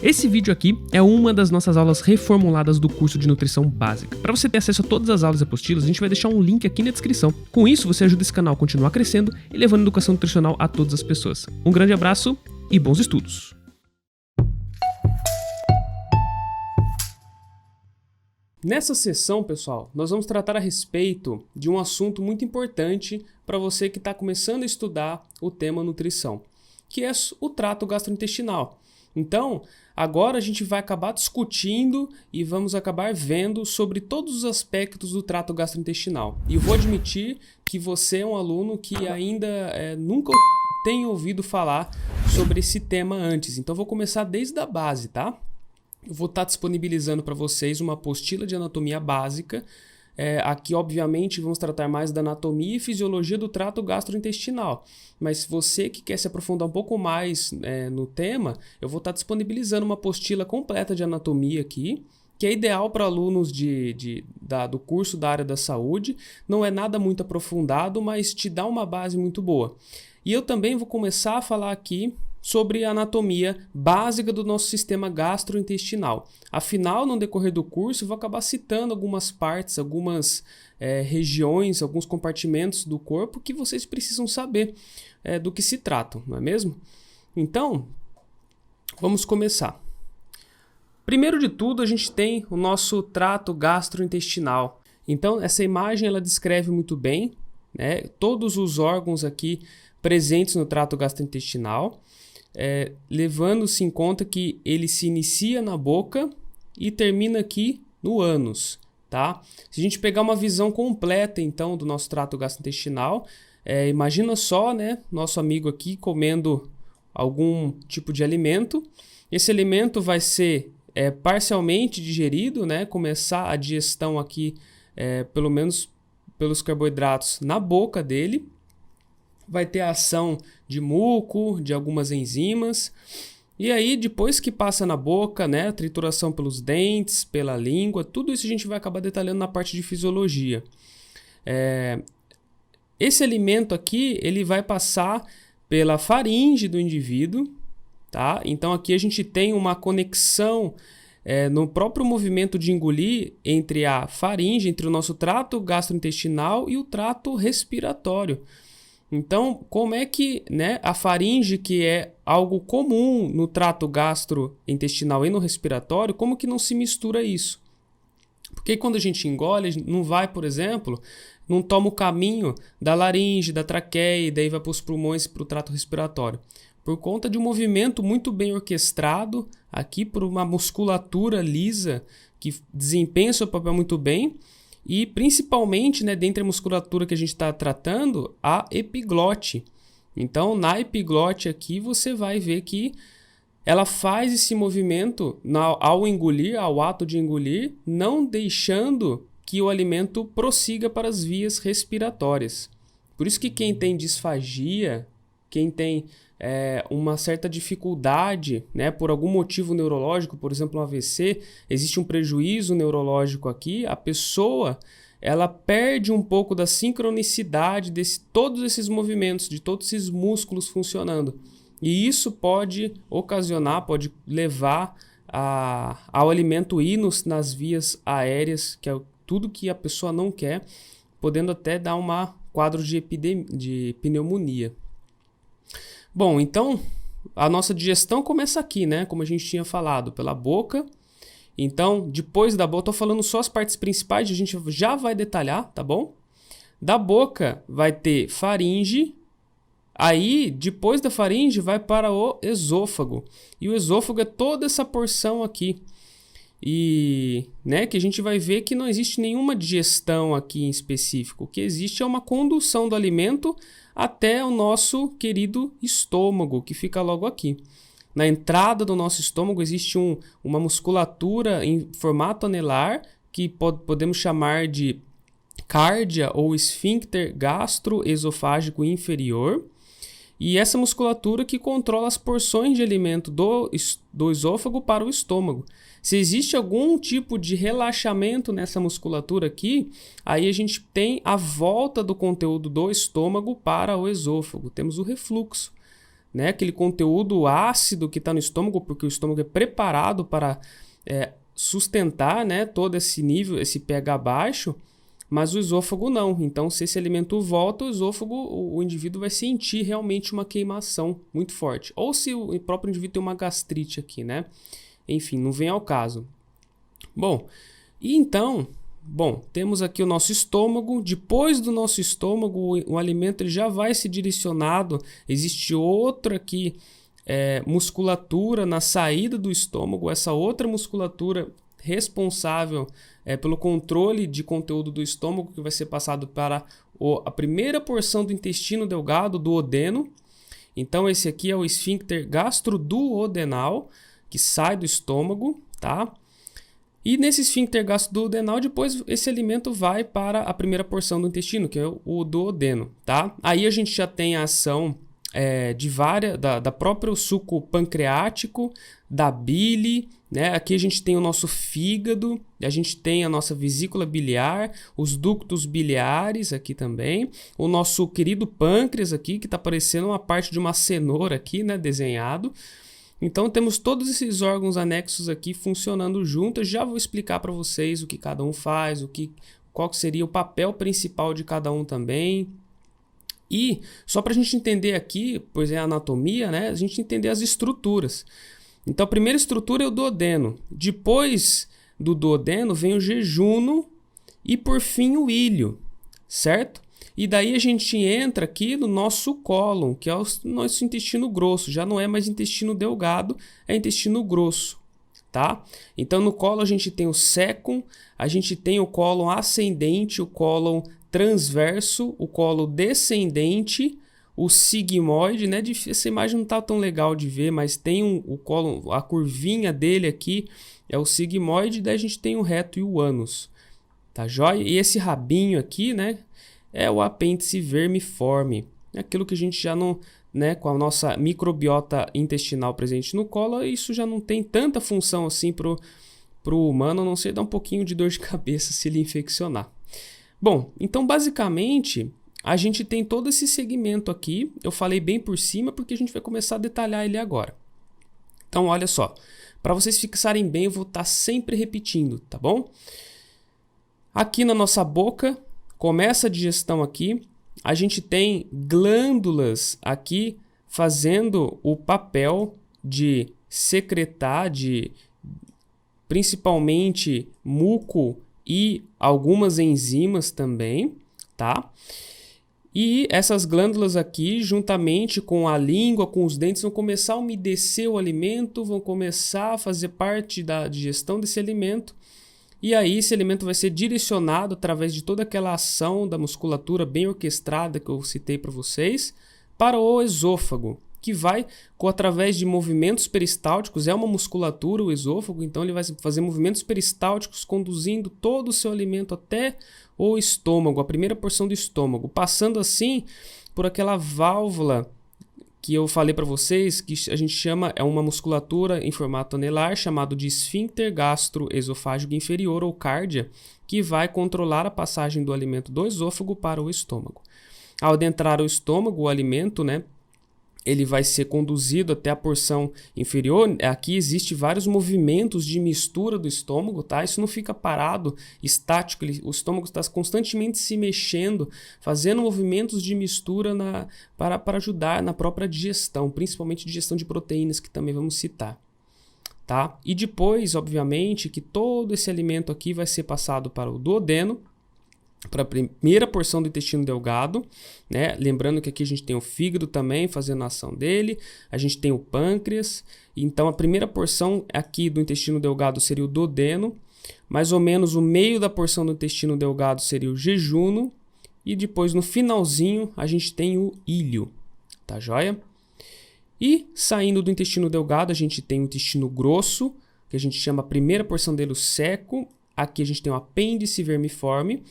Esse vídeo aqui é uma das nossas aulas reformuladas do curso de Nutrição Básica. Para você ter acesso a todas as aulas e apostilas, a gente vai deixar um link aqui na descrição. Com isso, você ajuda esse canal a continuar crescendo e levando educação nutricional a todas as pessoas. Um grande abraço e bons estudos! Nessa sessão, pessoal, nós vamos tratar a respeito de um assunto muito importante para você que está começando a estudar o tema nutrição, que é o trato gastrointestinal. Então, agora a gente vai acabar discutindo e vamos acabar vendo sobre todos os aspectos do trato gastrointestinal. E eu vou admitir que você é um aluno que ainda nunca tem ouvido falar sobre esse tema antes. Então, eu vou começar desde a base, tá? Eu vou estar disponibilizando para vocês uma apostila de anatomia básica. Aqui, obviamente, vamos tratar mais da anatomia e fisiologia do trato gastrointestinal. Mas se você que quer se aprofundar um pouco mais no tema, eu vou estar disponibilizando uma apostila completa de anatomia aqui, que é ideal para alunos do curso da área da saúde. Não é nada muito aprofundado, mas te dá uma base muito boa. E eu também vou começar a falar aqui sobre a anatomia básica do nosso sistema gastrointestinal. Afinal, no decorrer do curso, eu vou acabar citando algumas partes, algumas regiões, alguns compartimentos do corpo que vocês precisam saber do que se tratam, não é mesmo? Então, vamos começar. Primeiro de tudo, a gente tem o nosso trato gastrointestinal. Então, essa imagem ela descreve muito bem, né, todos os órgãos aqui presentes no trato gastrointestinal, levando-se em conta que ele se inicia na boca e termina aqui no ânus, tá? Se a gente pegar uma visão completa, então, do nosso trato gastrointestinal, imagina só, né, nosso amigo aqui comendo algum tipo de alimento. Esse alimento vai ser parcialmente digerido, né, começar a digestão aqui, pelo menos pelos carboidratos na boca dele. Vai ter a ação de muco, de algumas enzimas. E aí, depois que passa na boca, né, trituração pelos dentes, pela língua, tudo isso a gente vai acabar detalhando na parte de fisiologia. Esse alimento aqui, ele vai passar pela faringe do indivíduo, tá? Então, aqui a gente tem uma conexão no próprio movimento de engolir entre a faringe, entre o nosso trato gastrointestinal e o trato respiratório. Então, como é que, né, a faringe, que é algo comum no trato gastrointestinal e no respiratório, como que não se mistura isso? Porque quando a gente engole, a gente não vai, por exemplo, não toma o caminho da laringe, da traqueia, e daí vai para os pulmões e para o trato respiratório. Por conta de um movimento muito bem orquestrado, aqui por uma musculatura lisa, que desempenha seu papel muito bem, e principalmente, né, dentre a musculatura que a gente está tratando, a epiglote. Então, na epiglote aqui, você vai ver que ela faz esse movimento ao engolir, ao ato de engolir, não deixando que o alimento prossiga para as vias respiratórias. Por isso que quem tem disfagia, quem tem uma certa dificuldade, né, por algum motivo neurológico, por exemplo, um AVC, existe um prejuízo neurológico aqui, a pessoa ela perde um pouco da sincronicidade de todos esses movimentos, de todos esses músculos funcionando. E isso pode ocasionar, pode levar ao alimento ir nas vias aéreas, que é tudo que a pessoa não quer, podendo até dar um quadro de pneumonia. Bom, então a nossa digestão começa aqui, né? Como a gente tinha falado, pela boca. Então, depois da boca, estou falando só as partes principais, a gente já vai detalhar, tá bom? Da boca vai ter faringe, aí depois da faringe vai para o esôfago. E o esôfago é toda essa porção aqui. E, né, que a gente vai ver que não existe nenhuma digestão aqui em específico. O que existe é uma condução do alimento até o nosso querido estômago, que fica logo aqui. Na entrada do nosso estômago existe uma musculatura em formato anelar, que podemos chamar de cárdia ou esfíncter gastroesofágico inferior. E essa musculatura que controla as porções de alimento do esôfago para o estômago. Se existe algum tipo de relaxamento nessa musculatura aqui, aí a gente tem a volta do conteúdo do estômago para o esôfago. Temos o refluxo, né? Aquele conteúdo ácido que está no estômago, porque o estômago é preparado para sustentar, né, todo esse nível, esse pH baixo, mas o esôfago não. Então, se esse alimento volta, o esôfago, o indivíduo vai sentir realmente uma queimação muito forte. Ou se o próprio indivíduo tem uma gastrite aqui, né? Enfim, não vem ao caso. Bom, e então, temos aqui o nosso estômago. Depois do nosso estômago, o alimento ele já vai ser direcionado. Existe outra aqui, musculatura na saída do estômago. Essa outra musculatura responsável pelo controle de conteúdo do estômago, que vai ser passado para a primeira porção do intestino delgado, do duodeno. Então, esse aqui é o esfíncter gastroduodenal, que sai do estômago, tá? E nesse esfíncter gastroduodenal, depois esse alimento vai para a primeira porção do intestino, que é o duodeno, tá? Aí a gente já tem a ação da próprio suco pancreático, da bile, né? Aqui a gente tem o nosso fígado, a gente tem a nossa vesícula biliar, os ductos biliares aqui também, o nosso querido pâncreas aqui, que está parecendo uma parte de uma cenoura aqui, né? Desenhado. Então temos todos esses órgãos anexos aqui funcionando juntos. Já vou explicar para vocês o que cada um faz, qual seria o papel principal de cada um também. E só para a gente entender aqui, pois é a anatomia, né? A gente entender as estruturas. Então a primeira estrutura é o duodeno. Depois do duodeno vem o jejuno e por fim o íleo, certo? E daí a gente entra aqui no nosso cólon, que é o nosso intestino grosso. Já não é mais intestino delgado, é intestino grosso, tá? Então no cólon a gente tem o cécum, a gente tem o cólon ascendente, o cólon transverso, o cólon descendente, o sigmoide, né? Essa imagem não está tão legal de ver, mas tem o cólon, a curvinha dele aqui é o sigmoide, daí a gente tem o reto e o ânus, tá joia? E esse rabinho aqui, né? É o apêndice vermiforme, aquilo que a gente já não, né, com a nossa microbiota intestinal presente no colo, isso já não tem tanta função assim pro humano, a não ser dar um pouquinho de dor de cabeça se ele infeccionar. Bom, então basicamente a gente tem todo esse segmento aqui, eu falei bem por cima porque a gente vai começar a detalhar ele agora. Então olha só, para vocês fixarem bem eu vou estar sempre repetindo, tá bom? Aqui na nossa boca, começa a digestão aqui, a gente tem glândulas aqui fazendo o papel de secretar, principalmente muco e algumas enzimas também, tá? E essas glândulas aqui, juntamente com a língua, com os dentes, vão começar a umedecer o alimento, vão começar a fazer parte da digestão desse alimento. E aí esse alimento vai ser direcionado através de toda aquela ação da musculatura bem orquestrada que eu citei para vocês, para o esôfago, que vai, através de movimentos peristálticos, é uma musculatura o esôfago, então ele vai fazer movimentos peristálticos conduzindo todo o seu alimento até o estômago, a primeira porção do estômago, passando assim por aquela válvula que eu falei para vocês, que a gente chama, é uma musculatura em formato anelar, chamado de esfíncter gastroesofágico inferior ou cárdia, que vai controlar a passagem do alimento do esôfago para o estômago. Ao adentrar o estômago, o alimento, né, ele vai ser conduzido até a porção inferior. Aqui existe vários movimentos de mistura do estômago, tá? Isso não fica parado, estático. O estômago está constantemente se mexendo, fazendo movimentos de mistura para ajudar na própria digestão, principalmente digestão de proteínas, que também vamos citar, tá? E depois, obviamente, que todo esse alimento aqui vai ser passado para o duodeno, para a primeira porção do intestino delgado, né? Lembrando que aqui a gente tem o fígado também fazendo a ação dele, a gente tem o pâncreas, então a primeira porção aqui do intestino delgado seria o duodeno, mais ou menos o meio da porção do intestino delgado seria o jejuno, e depois no finalzinho a gente tem o íleo, tá joia? E saindo do intestino delgado a gente tem o intestino grosso, que a gente chama a primeira porção dele o cécum, aqui a gente tem o apêndice vermiforme,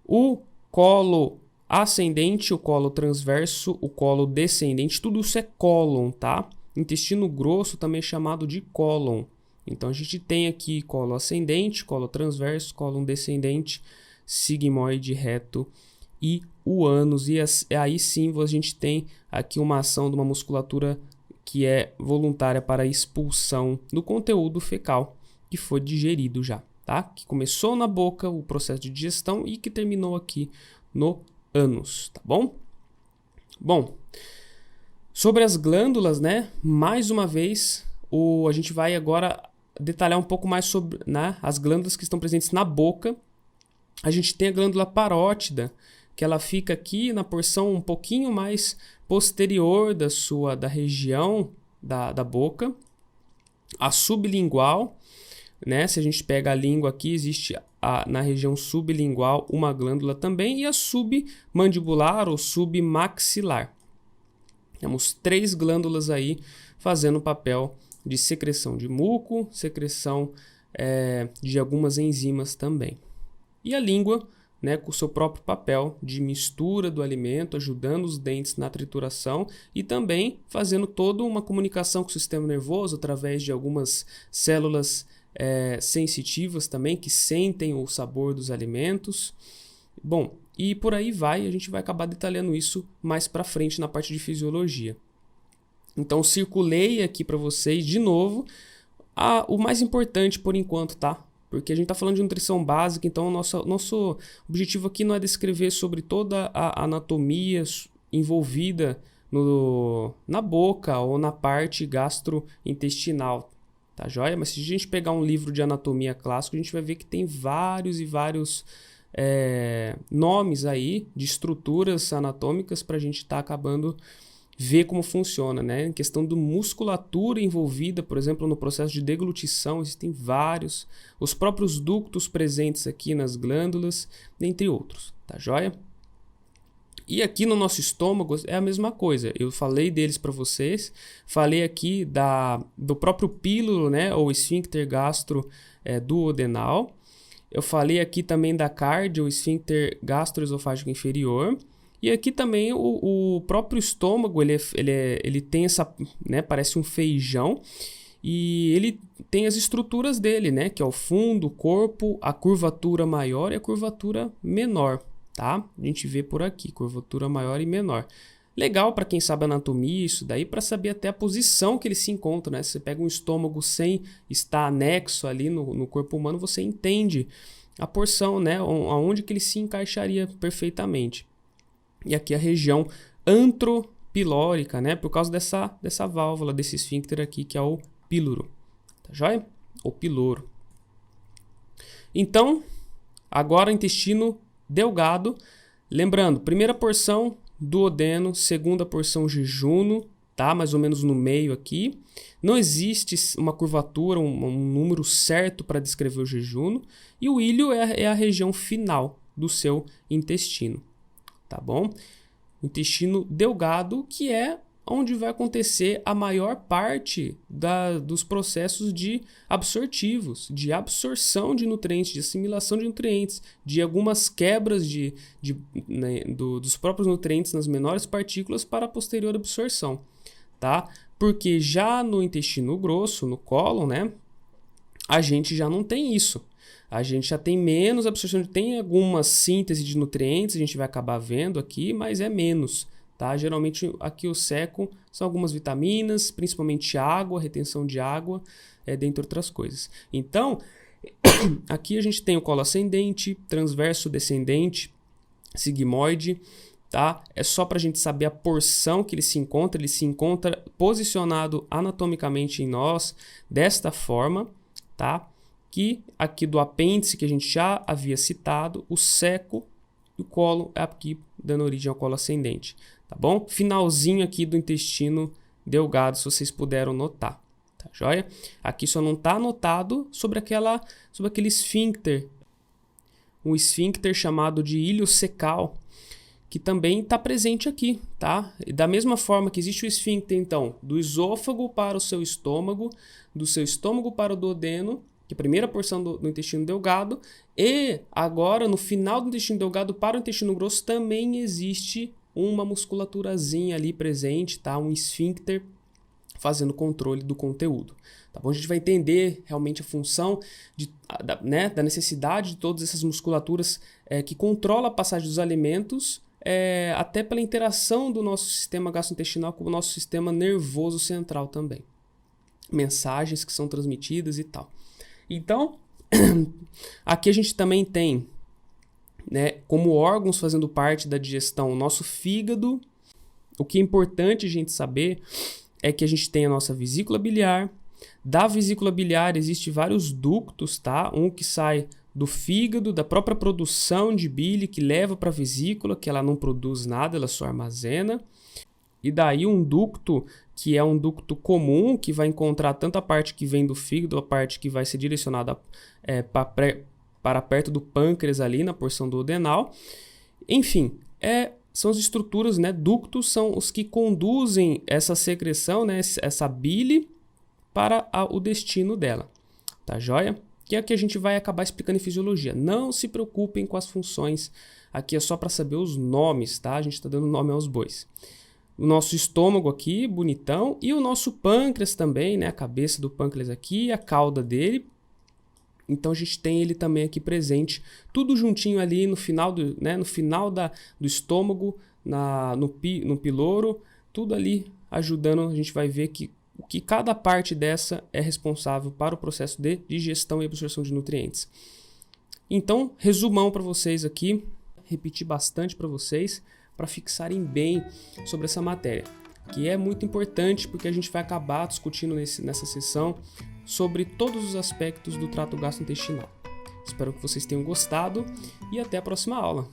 o colo ascendente, o colo transverso, o colo descendente, tudo isso é cólon, tá? Intestino grosso também é chamado de cólon. Então a gente tem aqui colo ascendente, colo transverso, cólon descendente, sigmoide, reto e o ânus. E aí sim a gente tem aqui uma ação de uma musculatura que é voluntária para a expulsão do conteúdo fecal que foi digerido já, tá? Que começou na boca, o processo de digestão, e que terminou aqui no ânus, tá bom? Bom, sobre as glândulas, né? Mais uma vez, a gente vai agora detalhar um pouco mais sobre, né, as glândulas que estão presentes na boca. A gente tem a glândula parótida, que ela fica aqui na porção um pouquinho mais posterior da região da boca. A sublingual, né? Se a gente pega a língua aqui, existe na região sublingual uma glândula também, e a submandibular ou submaxilar. Temos 3 glândulas aí fazendo o papel de secreção de muco, secreção de algumas enzimas também. E a língua, né, com o seu próprio papel de mistura do alimento, ajudando os dentes na trituração e também fazendo toda uma comunicação com o sistema nervoso através de algumas células sensitivas também, que sentem o sabor dos alimentos. Bom, e por aí vai, a gente vai acabar detalhando isso mais para frente na parte de fisiologia. Então, circulei aqui para vocês de novo o mais importante por enquanto, tá? Porque a gente está falando de nutrição básica, então o nosso objetivo aqui não é descrever sobre toda a anatomia envolvida na boca ou na parte gastrointestinal, tá joia? Mas se a gente pegar um livro de anatomia clássico, a gente vai ver que tem vários e vários nomes aí de estruturas anatômicas para a gente estar acabando ver como funciona, né? Em questão de musculatura envolvida, por exemplo, no processo de deglutição, existem vários, os próprios ductos presentes aqui nas glândulas, entre outros, tá joia? E aqui no nosso estômago é a mesma coisa, eu falei deles para vocês, falei aqui do próprio píloro, né, ou esfíncter gastro-duodenal, eu falei aqui também da cardia, o esfíncter gastroesofágico inferior. E aqui também o próprio estômago, ele tem essa, né, parece um feijão, e ele tem as estruturas dele, né, que é o fundo, o corpo, a curvatura maior e a curvatura menor, tá? A gente vê por aqui, curvatura maior e menor. Legal para quem sabe anatomia, isso daí, para saber até a posição que ele se encontra, né? Se você pega um estômago sem estar anexo ali no corpo humano, você entende a porção, né, aonde que ele se encaixaria perfeitamente. E aqui a região antropilórica, né? Por causa dessa válvula, desse esfíncter aqui, que é o píloro. Tá joia? O piloro. Então, agora intestino delgado. Lembrando, primeira porção, duodeno. Segunda porção, jejuno. Tá? Mais ou menos no meio aqui. Não existe uma curvatura, um número certo para descrever o jejuno. E o ilho é a região final do seu intestino. Tá bom? O intestino delgado, que é onde vai acontecer a maior parte dos processos absortivos, de absorção de nutrientes, de assimilação de nutrientes, de algumas quebras dos próprios nutrientes nas menores partículas para a posterior absorção, tá? Porque já no intestino grosso, no cólon, né, a gente já não tem isso. A gente já tem menos absorção, tem alguma síntese de nutrientes, a gente vai acabar vendo aqui, mas é menos, tá? Geralmente aqui o seco são algumas vitaminas, principalmente água, retenção de água, dentre outras coisas. Então, aqui a gente tem o colo ascendente, transverso descendente, sigmoide, tá? É só para a gente saber a porção que ele se encontra posicionado anatomicamente em nós desta forma, tá? Que aqui do apêndice, que a gente já havia citado, o seco e o colo é aqui dando origem ao colo ascendente, tá bom? Finalzinho aqui do intestino delgado, se vocês puderam notar, tá joia? Aqui só não está anotado sobre aquele esfíncter, um esfíncter chamado de ilho secal, que também está presente aqui, tá? E da mesma forma que existe o esfíncter, então, do esôfago para o seu estômago, do seu estômago para o duodeno, que é a primeira porção do intestino delgado, e agora no final do intestino delgado para o intestino grosso também existe uma musculaturazinha ali presente, tá? Um esfíncter fazendo controle do conteúdo. Tá bom? A gente vai entender realmente a função da necessidade de todas essas musculaturas que controlam a passagem dos alimentos, até pela interação do nosso sistema gastrointestinal com o nosso sistema nervoso central também. Mensagens que são transmitidas e tal. Então, aqui a gente também tem, né, como órgãos fazendo parte da digestão, o nosso fígado. O que é importante a gente saber é que a gente tem a nossa vesícula biliar. Da vesícula biliar existem vários ductos, tá? Um que sai do fígado, da própria produção de bile, que leva para a vesícula, que ela não produz nada, ela só armazena. E daí um ducto, que é um ducto comum, que vai encontrar tanto a parte que vem do fígado, a parte que vai ser direcionada para perto do pâncreas ali, na porção duodenal. Enfim, são as estruturas, né? Ductos são os que conduzem essa secreção, né? Essa bile para o destino dela. Tá joia? Que é o que a gente vai acabar explicando em fisiologia. Não se preocupem com as funções. Aqui é só para saber os nomes, tá? A gente está dando nome aos bois. O nosso estômago aqui, bonitão. E o nosso pâncreas também, né? A cabeça do pâncreas aqui, a cauda dele. Então a gente tem ele também aqui presente, tudo juntinho ali no final do estômago, no piloro, tudo ali ajudando. A gente vai ver que cada parte dessa é responsável para o processo de digestão e absorção de nutrientes. Então, resumão para vocês aqui, repetir bastante para vocês, para fixarem bem sobre essa matéria, que é muito importante porque a gente vai acabar discutindo nessa sessão sobre todos os aspectos do trato gastrointestinal. Espero que vocês tenham gostado e até a próxima aula.